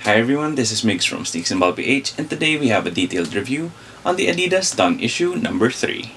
Hi everyone, this is Migs from Sneaks and Ball PH, and today we have a detailed review on the Adidas DON Issue number 3.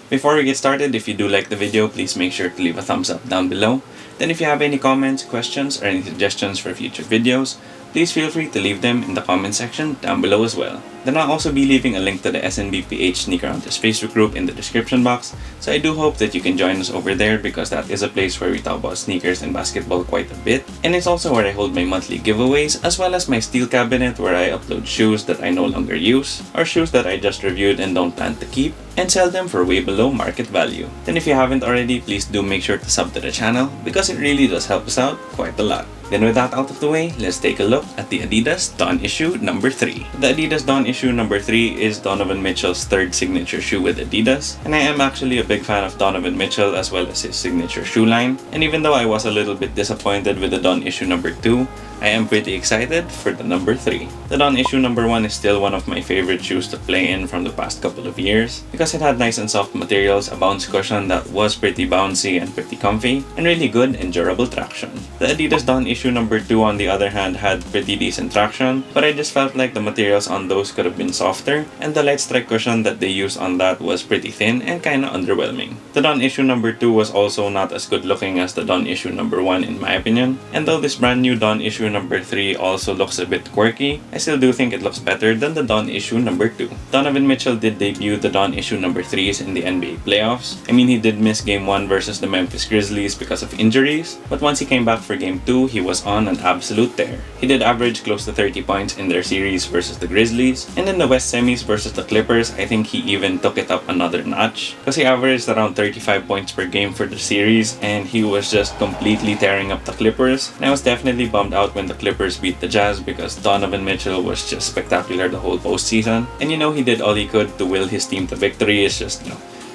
Before we get started, if you do like the video, please make sure to leave a thumbs up down below. Then if you have any comments, questions, or any suggestions for future videos, please feel free to leave them in the comment section down below as well. Then I'll also be leaving a link to the SNBPH Sneaker Hunters Facebook group in the description box, so I do hope that you can join us over there because that is a place where we talk about sneakers and basketball quite a bit. And it's also where I hold my monthly giveaways, as well as my steel cabinet where I upload shoes that I no longer use, or shoes that I just reviewed and don't plan to keep, and sell them for way below market value. Then if you haven't already, please do make sure to sub to the channel because it really does help us out quite a lot. Then with that out of the way, let's take a look at the Adidas DON Issue number 3. The Adidas DON Issue number 3 is Donovan Mitchell's third signature shoe with Adidas, and I am actually a big fan of Donovan Mitchell as well as his signature shoe line. And even though I was a little bit disappointed with the DON Issue number 2, I am pretty excited for the number 3. The DON Issue number 1 is still one of my favorite shoes to play in from the past couple of years because it had nice and soft materials, a bounce cushion that was pretty bouncy and pretty comfy, and really good and durable traction. The Adidas DON Issue number 2 on the other hand had pretty decent traction, but I just felt like the materials on those could have been softer, and the light strike cushion that they used on that was pretty thin and kinda underwhelming. The DON Issue number 2 was also not as good looking as the DON Issue number 1 in my opinion, and though this brand new DON Issue number 3 also looks a bit quirky, I still do think it looks better than the DON Issue number 2. Donovan Mitchell did debut the DON Issue number 3s in the NBA playoffs. I mean, he did miss Game 1 versus the Memphis Grizzlies because of injuries, but once he came back for Game 2, he was on an absolute tear. He did average close to 30 points in their series versus the Grizzlies, and in the West semis versus the Clippers, I think he even took it up another notch because he averaged around 35 points per game for the series, and he was just completely tearing up the Clippers. And I was definitely bummed out when the Clippers beat the Jazz because Donovan Mitchell was just spectacular the whole postseason. And he did all he could to will his team to victory. It's just,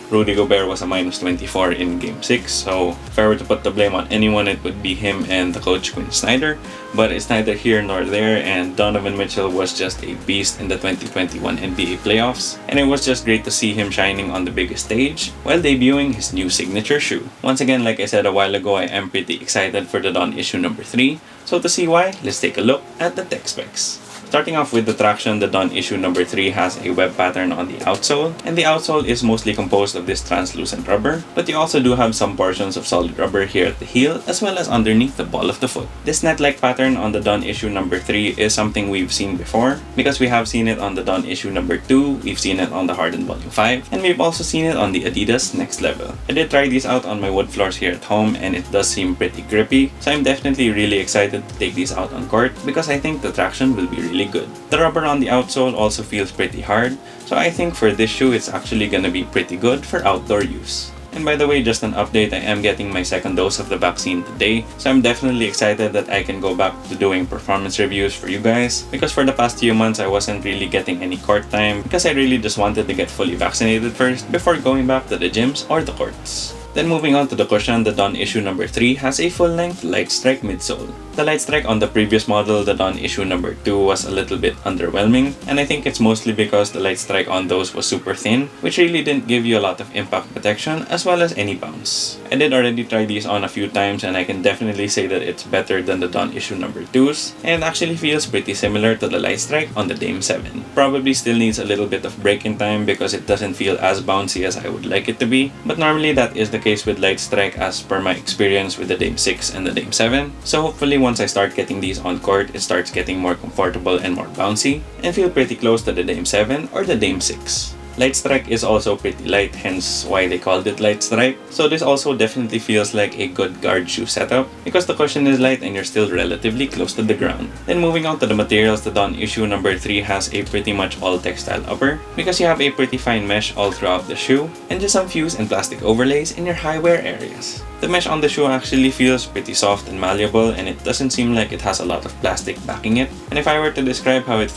Rudy Gobert was a minus 24 in Game 6, so if I were to put the blame on anyone, it would be him and the coach Quinn Snyder. But it's neither here nor there, and Donovan Mitchell was just a beast in the 2021 NBA playoffs, and it was just great to see him shining on the biggest stage while debuting his new signature shoe. Once again, like I said a while ago, I am pretty excited for the DON Issue number 3, so to see why, let's take a look at the tech specs. Starting off with the traction, the DON Issue number 3 has a web pattern on the outsole, and the outsole is mostly composed of this translucent rubber, but you also do have some portions of solid rubber here at the heel as well as underneath the ball of the foot. This net-like pattern on the DON Issue number 3 is something we've seen before because we have seen it on the DON Issue number 2, we've seen it on the Harden Volume 5, and we've also seen it on the Adidas Next Level. I did try these out on my wood floors here at home, and it does seem pretty grippy, so I'm definitely really excited to take these out on court because I think the traction will be really good. The rubber on the outsole also feels pretty hard, so I think for this shoe it's actually gonna be pretty good for outdoor use. And by the way, just an update, I am getting my second dose of the vaccine today, so I'm definitely excited that I can go back to doing performance reviews for you guys because for the past few months I wasn't really getting any court time because I really just wanted to get fully vaccinated first before going back to the gyms or the courts. Then moving on to the cushion, the DON Issue number 3 has a full-length light strike midsole. The light strike on the previous model, the DON Issue number 2, was a little bit underwhelming, and I think it's mostly because the light strike on those was super thin, which really didn't give you a lot of impact protection as well as any bounce. I did already try these on a few times, and I can definitely say that it's better than the DON Issue number 2's, and it actually feels pretty similar to the light strike on the Dame 7. Probably still needs a little bit of break-in time because it doesn't feel as bouncy as I would like it to be, but normally that is the case with light strike as per my experience with the Dame 6 and the Dame 7. So hopefully once I start getting these on court, it starts getting more comfortable and more bouncy and feel pretty close to the Dame 7 or the Dame 6. Light strike is also pretty light, hence why they called it light strike. So this also definitely feels like a good guard shoe setup because the cushion is light and you're still relatively close to the ground. Then moving on to the materials, the DON Issue number 3 has a pretty much all textile upper because you have a pretty fine mesh all throughout the shoe and just some fuse and plastic overlays in your high wear areas. The mesh on the shoe actually feels pretty soft and malleable, and it doesn't seem like it has a lot of plastic backing it. And if I were to describe how it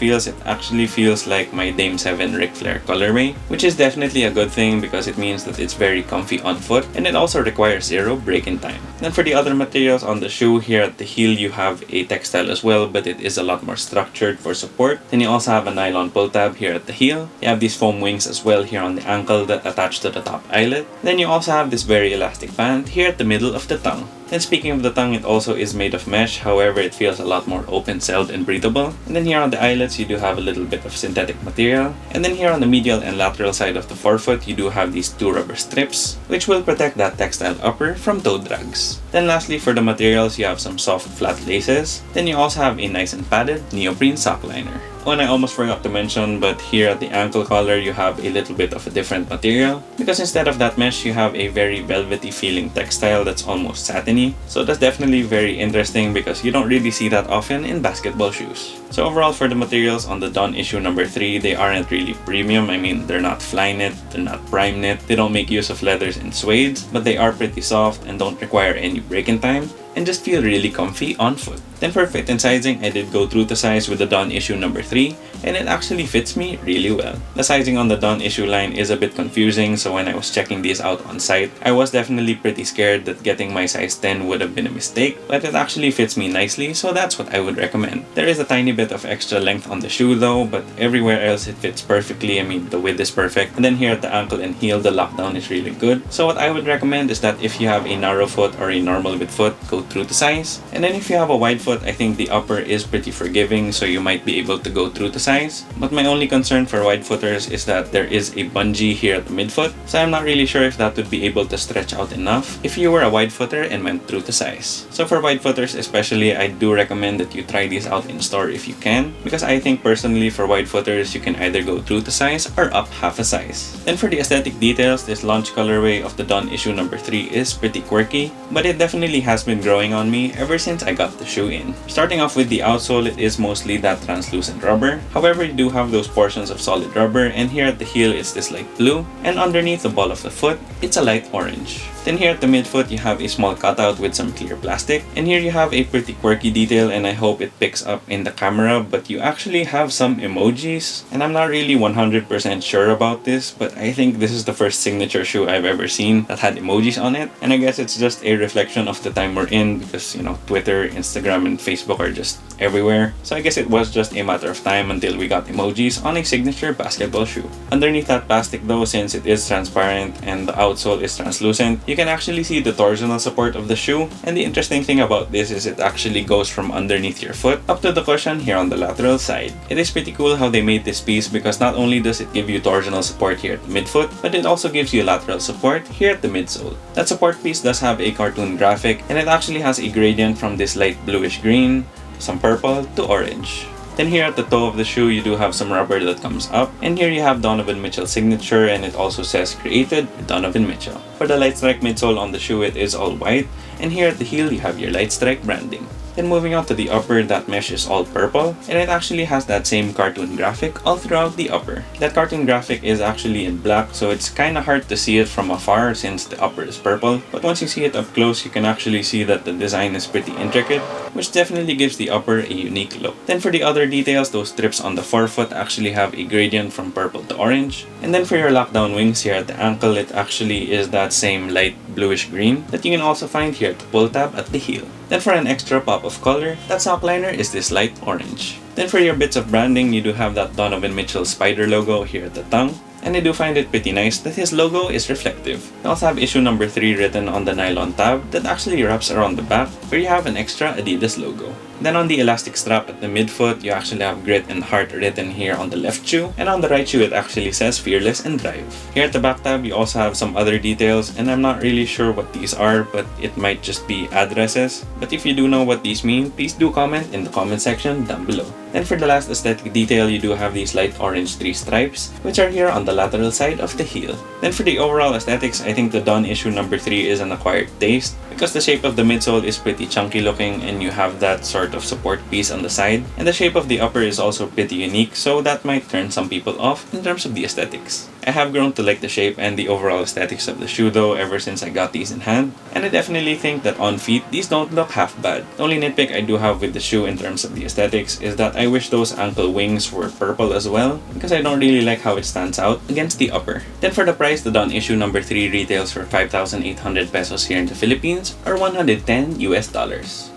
actually feels like my Dame 7 Ric Flair colorway, which is definitely a good thing because it means that it's very comfy on foot, and it also requires zero break-in time. Then for the other materials on the shoe, here at the heel you have a textile as well, but it is a lot more structured for support. Then you also have a nylon pull tab here at the heel. You have these foam wings as well here on the ankle that attach to the top eyelet. Then you also have this very elastic band here at the middle of the tongue. And speaking of the tongue, it also is made of mesh, however it feels a lot more open-celled and breathable. And then here on the eyelets you do have a little bit of synthetic material. And then here on the medial and lateral side of the forefoot you do have these two rubber strips, which will protect that textile upper from toe drags. Then lastly, for the materials you have some soft flat laces. Then you also have a nice and padded neoprene sock liner. Oh, and I almost forgot to mention, but here at the ankle collar you have a little bit of a different material, because instead of that mesh you have a very velvety feeling textile that's almost satiny. So that's definitely very interesting because you don't really see that often in basketball shoes. So overall, for the materials on the DON Issue number 3, they aren't really premium. I mean, they're not Flyknit, they're not Primeknit, they don't make use of leathers and suedes, but they are pretty soft and don't require any break-in time, and just feel really comfy on foot. Then for fit and sizing, I did go true to size with the DON Issue number 3, and it actually fits me really well. The sizing on the DON Issue line is a bit confusing, so when I was checking these out on site, I was definitely pretty scared that getting my size 10 would have been a mistake, but it actually fits me nicely, so that's what I would recommend. There is a tiny bit of extra length on the shoe though, but everywhere else it fits perfectly. I mean, the width is perfect. And then here at the ankle and heel, the lockdown is really good. So what I would recommend is that if you have a narrow foot or a normal width foot, go true to size. And then if you have a wide foot, I think the upper is pretty forgiving, so you might be able to go true to size. But my only concern for wide footers is that there is a bungee here at the midfoot, so I'm not really sure if that would be able to stretch out enough if you were a wide footer and went true to size. So for wide footers especially, I do recommend that you try these out in store if you can, because I think personally for wide footers you can either go true to size or up half a size. Then for the aesthetic details, this launch colorway of the DON Issue number 3 is pretty quirky, but it definitely has been growing on me ever since I got the shoe in. Starting off with the outsole, it is mostly that translucent rubber. However, you do have those portions of solid rubber, and here at the heel it's this light blue, and underneath the ball of the foot, it's a light orange. Then here at the midfoot, you have a small cutout with some clear plastic. And here you have a pretty quirky detail, and I hope it picks up in the camera, but you actually have some emojis. And I'm not really 100% sure about this, but I think this is the first signature shoe I've ever seen that had emojis on it. And I guess it's just a reflection of the time we're in because, you know, Twitter, Instagram, and Facebook are just everywhere. So I guess it was just a matter of time until we got emojis on a signature basketball shoe. Underneath that plastic though, since it is transparent and the outsole is translucent, you can actually see the torsional support of the shoe, and the interesting thing about this is it actually goes from underneath your foot up to the cushion here on the lateral side. It is pretty cool how they made this piece because not only does it give you torsional support here at the midfoot, but it also gives you lateral support here at the midsole. That support piece does have a cartoon graphic, and it actually has a gradient from this light bluish green, some purple to orange. Then here at the toe of the shoe, you do have some rubber that comes up, and here you have Donovan Mitchell's signature, and it also says created with Donovan Mitchell. For the light strike midsole on the shoe, it is all white, and here at the heel you have your light strike branding. Then moving on to the upper, that mesh is all purple, and it actually has that same cartoon graphic all throughout the upper. That cartoon graphic is actually in black, so it's kinda hard to see it from afar since the upper is purple, but once you see it up close, you can actually see that the design is pretty intricate, which definitely gives the upper a unique look. Then for the other details, those strips on the forefoot actually have a gradient from purple to orange. And then for your lockdown wings here at the ankle, it actually is that same light bluish green that you can also find here at the pull tab at the heel. Then for an extra pop of color, that sock liner is this light orange. Then for your bits of branding, you do have that Donovan Mitchell spider logo here at the tongue. And I do find it pretty nice that his logo is reflective. You also have issue number 3 written on the nylon tab that actually wraps around the back, where you have an extra Adidas logo. Then on the elastic strap at the midfoot, you actually have grit and heart written here on the left shoe, and on the right shoe it actually says fearless and drive. Here at the back tab, you also have some other details, and I'm not really sure what these are, but it might just be addresses. But if you do know what these mean, please do comment in the comment section down below. Then for the last aesthetic detail, you do have these light orange 3 stripes, which are here on the lateral side of the heel. Then for the overall aesthetics, I think the DON Issue number 3 is an acquired taste, because the shape of the midsole is pretty chunky looking, and you have that sort of support piece on the side, and the shape of the upper is also pretty unique, so that might turn some people off in terms of the aesthetics. I have grown to like the shape and the overall aesthetics of the shoe though ever since I got these in hand, and I definitely think that on feet, these don't look half bad. The only nitpick I do have with the shoe in terms of the aesthetics is that I wish those ankle wings were purple as well, because I don't really like how it stands out against the upper. Then for the price, the DON Issue number 3 retails for 5,800 pesos here in the Philippines, or $110 US.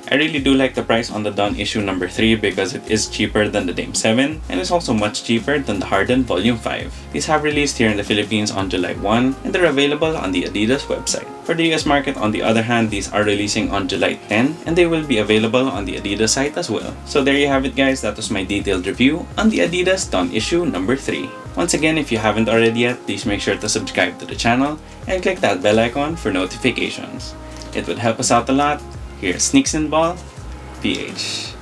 I really do like the price on the DON Issue number 3 because it is cheaper than the Dame 7 and is also much cheaper than the Harden Volume 5. These have released here in the Philippines on July 1 and they're available on the Adidas website. For the US market, on the other hand, these are releasing on July 10 and they will be available on the Adidas site as well. So there you have it guys, that was my detailed review on the Adidas DON Issue number 3. Once again, if you haven't already yet, please make sure to subscribe to the channel and click that bell icon for notifications. It would help us out a lot. Here's Sneaks and Ball, PH.